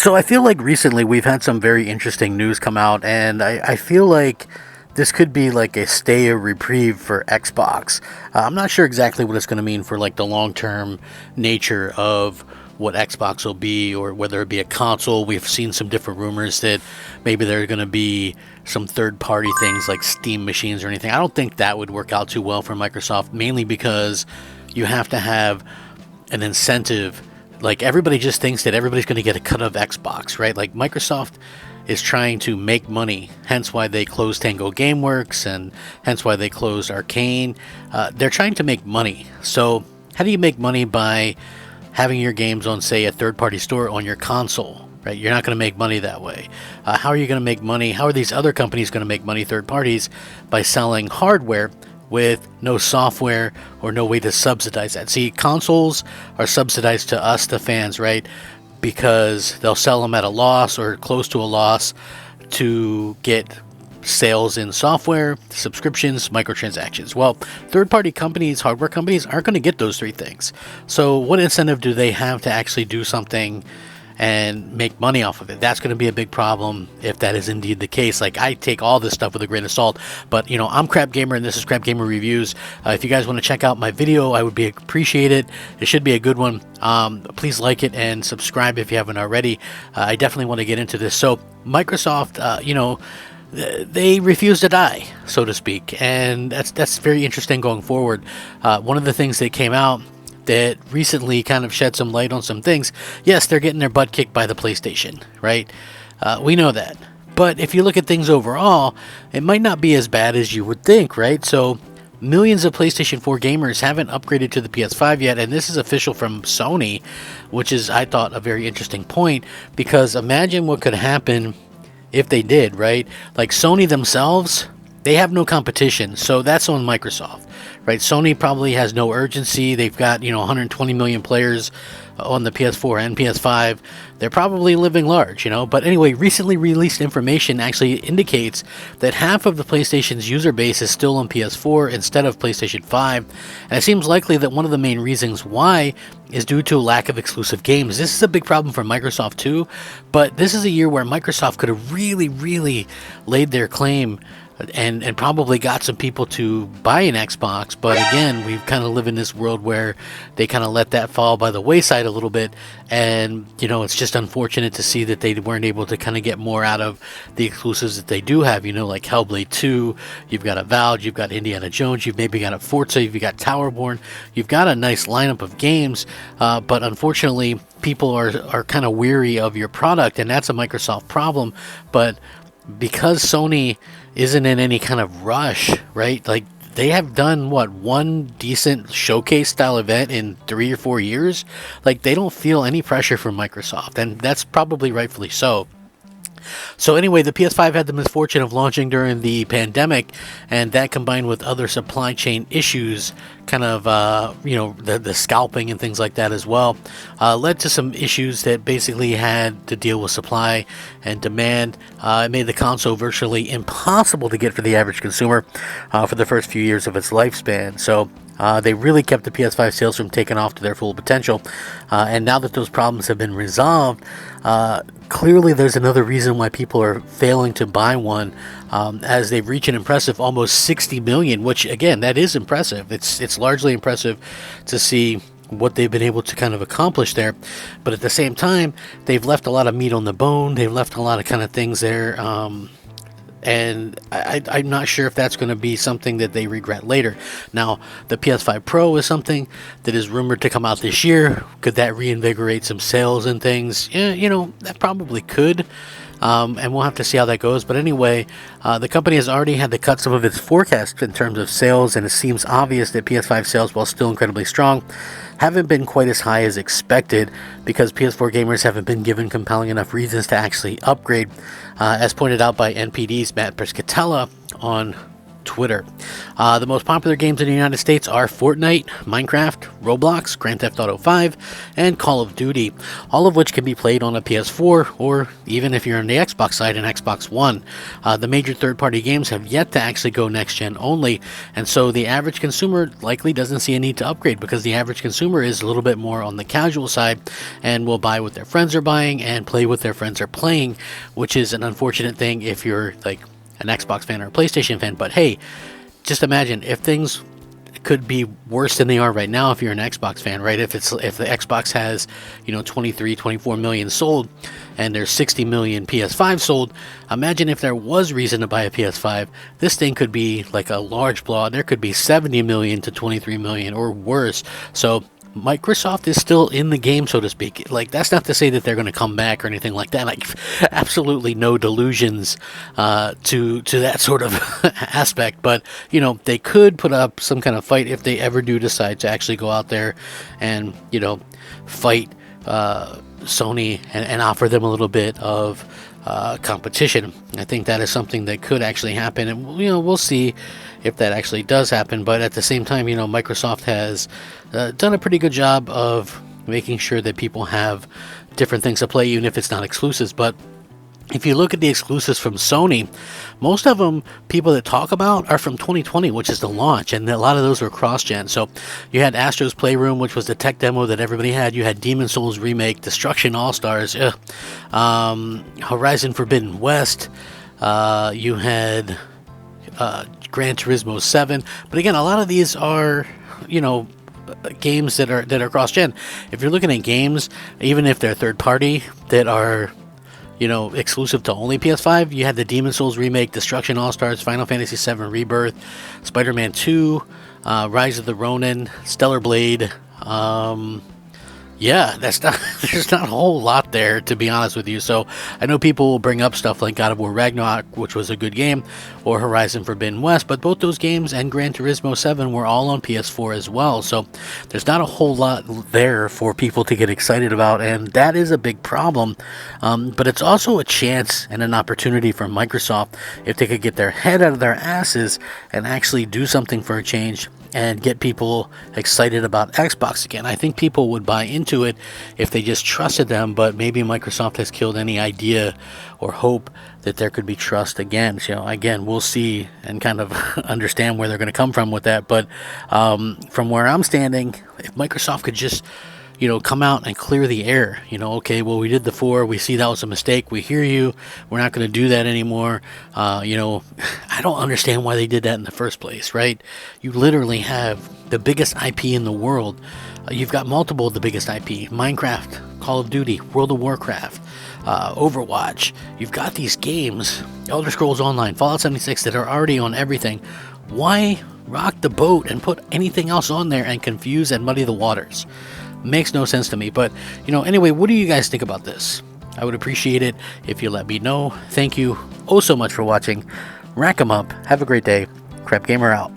So I feel like recently we've had some very interesting news come out, and I feel like this could be like a stay or reprieve for Xbox. I'm not sure exactly what it's going to mean for like the long term nature of what Xbox will be, or whether it be a console. We've seen some different rumors that maybe there are going to be some third party things like Steam machines or anything. I don't think that would work out too well for Microsoft, mainly because you have to have an incentive. Like, everybody just thinks that everybody's going to get a cut of Xbox, right? Like, Microsoft is trying to make money, hence why they closed Tango Gameworks, and hence why they closed Arcane. They're trying to make money. So how do you make money? By having your games on, say, a third-party store on your console, right? You're not going to make money that way. How are you going to make money? How are these other companies going to make money, third parties, by selling hardware with no software or no way to subsidize that? See, consoles are subsidized to us, the fans, right? Because they'll sell them at a loss or close to a loss to get sales in software, subscriptions, microtransactions. Well, third-party companies, hardware companies, aren't going to get those three things. So what incentive do they have to actually do something and make money off of it? That's going to be a big problem if that is indeed the case. Like, I take all this stuff with a grain of salt, but I'm Crap Gamer, and this is Crap Gamer Reviews. If you guys want to check out my video, I would be appreciated. It should be a good one. Please like it and subscribe if you haven't already. I definitely want to get into this. So Microsoft, they refuse to die, so to speak, and that's very interesting going forward. One of the things that came out that recently kind of shed some light on some things. Yes, they're getting their butt kicked by the PlayStation, right? We know that. But if you look at things overall, it might not be as bad as you would think, right? So millions of PlayStation 4 gamers haven't upgraded to the PS5 yet, and this is official from Sony, which is, I thought, a very interesting point, because imagine what could happen if they did, right? Like, Sony themselves, they have no competition, so that's on Microsoft, right? Sony probably has no urgency. They've got 120 million players on the PS4 and PS5. They're probably living large, But anyway, recently released information actually indicates that half of the PlayStation's user base is still on PS4 instead of PlayStation 5, and it seems likely that one of the main reasons why is due to a lack of exclusive games. This is a big problem for Microsoft too, but this is a year where Microsoft could have really laid their claim and probably got some people to buy an Xbox. But again, we kind of live in this world where they kind of let that fall by the wayside a little bit, and it's just unfortunate to see that they weren't able to kind of get more out of the exclusives that they do have, like Hellblade 2, you've got Avowed, you've got Indiana Jones, you've maybe got a Forza, you've got Towerborn, you've got a nice lineup of games, but unfortunately people are kind of weary of your product, and that's a Microsoft problem. But because Sony isn't in any kind of rush, right? Like, they have done one decent showcase style event in 3 or 4 years. Like, they don't feel any pressure from Microsoft, and that's probably rightfully so. So anyway, the PS5 had the misfortune of launching during the pandemic, and that, combined with other supply chain issues, kind of, the scalping and things like that as well, led to some issues that basically had to deal with supply and demand. It made the console virtually impossible to get for the average consumer for the first few years of its lifespan. So they really kept the PS5 sales from taking off to their full potential. And now that those problems have been resolved, clearly there's another reason why people are failing to buy one, as they've reached an impressive almost 60 million, which, again, that is impressive. It's largely impressive to see what they've been able to kind of accomplish there. But at the same time, they've left a lot of meat on the bone. They've left a lot of kind of things there. And I'm not sure if that's going to be something that they regret later. Now, the PS5 Pro is something that is rumored to come out this year. Could that reinvigorate some sales and things? Yeah, that probably could. And we'll have to see how that goes. But anyway, the company has already had to cut some of its forecasts in terms of sales, and it seems obvious that PS5 sales, while still incredibly strong, haven't been quite as high as expected, because PS4 gamers haven't been given compelling enough reasons to actually upgrade. As pointed out by NPD's Matt Pescatella on Twitter. The most popular games in the United States are Fortnite, Minecraft, Roblox, Grand Theft Auto 5, and Call of Duty, all of which can be played on a PS4 or even if you're on the Xbox side, an Xbox One. The major third-party games have yet to actually go next-gen only, and so the average consumer likely doesn't see a need to upgrade because the average consumer is a little bit more on the casual side and will buy what their friends are buying and play what their friends are playing, which is an unfortunate thing if you're like an Xbox fan or a PlayStation fan. But hey, just imagine if things could be worse than they are right now if you're an Xbox fan, right? If the Xbox has 24 million sold and there's 60 million PS5 sold, imagine if there was reason to buy a PS5. This thing could be like a large blow. There could be 70 million to 23 million or worse. So Microsoft is still in the game, so to speak. Like, that's not to say that they're going to come back or anything like that. Like, absolutely no delusions to that sort of aspect. But they could put up some kind of fight if they ever do decide to actually go out there and fight Sony and offer them a little bit of competition. I think that is something that could actually happen, and we'll see if that actually does happen. But at the same time, Microsoft has done a pretty good job of making sure that people have different things to play, even if it's not exclusives. But if you look at the exclusives from Sony, most of them people that talk about are from 2020, which is the launch, and a lot of those were cross-gen. So you had Astro's Playroom, which was the tech demo that everybody had. You had Demon's Souls Remake, Destruction All-Stars, Horizon Forbidden West. You had Gran Turismo 7. But again, a lot of these are, games that are cross-gen. If you're looking at games, even if they're third-party, that are exclusive to only PS5, you had the Demon's Souls Remake, Destruction All-Stars, Final Fantasy VII Rebirth, Spider-Man 2, Rise of the Ronin, Stellar Blade. There's not a whole lot there, to be honest with you. So I know people will bring up stuff like God of War Ragnarok, which was a good game, or Horizon Forbidden West, but both those games and Gran Turismo 7 were all on PS4 as well. So there's not a whole lot there for people to get excited about, and that is a big problem. But it's also a chance and an opportunity for Microsoft, if they could get their head out of their asses and actually do something for a change and get people excited about Xbox again. I think people would buy into it if they just trusted them, but maybe Microsoft has killed any idea or hope that there could be trust again. So again, we'll see and kind of understand where they're going to come from with that. But from where I'm standing, if Microsoft could just come out and clear the air. Okay, well, we did the 4. We see that was a mistake. We hear you. We're not going to do that anymore. I don't understand why they did that in the first place, right? You literally have the biggest IP in the world. You've got multiple of the biggest IP. Minecraft, Call of Duty, World of Warcraft, Overwatch. You've got these games, Elder Scrolls Online, Fallout 76, that are already on everything. Why rock the boat and put anything else on there and confuse and muddy the waters? Makes no sense to me. But anyway, what do you guys think about this? I would appreciate it if you let me know. Thank you so much for watching. Rack 'em up. Have a great day. Crap Gamer out.